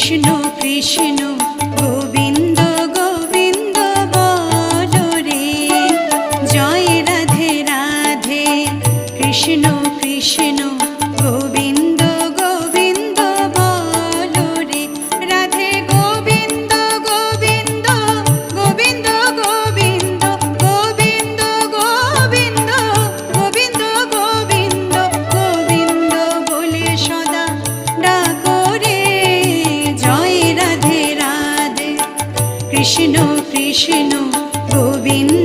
কৃষ্ণ কৃষ্ণ গোবিন্দ গোবিন্দ বলো রে, জয় রাধে রাধে কৃষ্ণ কৃষ্ণ গোবিন্দ গোবিন্দ বলো রে, রাধে গোবিন্দ গোবিন্দ গোবিন্দ গোবিন্দ গোবিন্দ গোবিন্দ গোবিন্দ গোবিন্দ গোবিন্দ বলে সদা ডাকো রে, জয় রাধে রাধে কৃষ্ণ কৃষ্ণ গোবিন্দ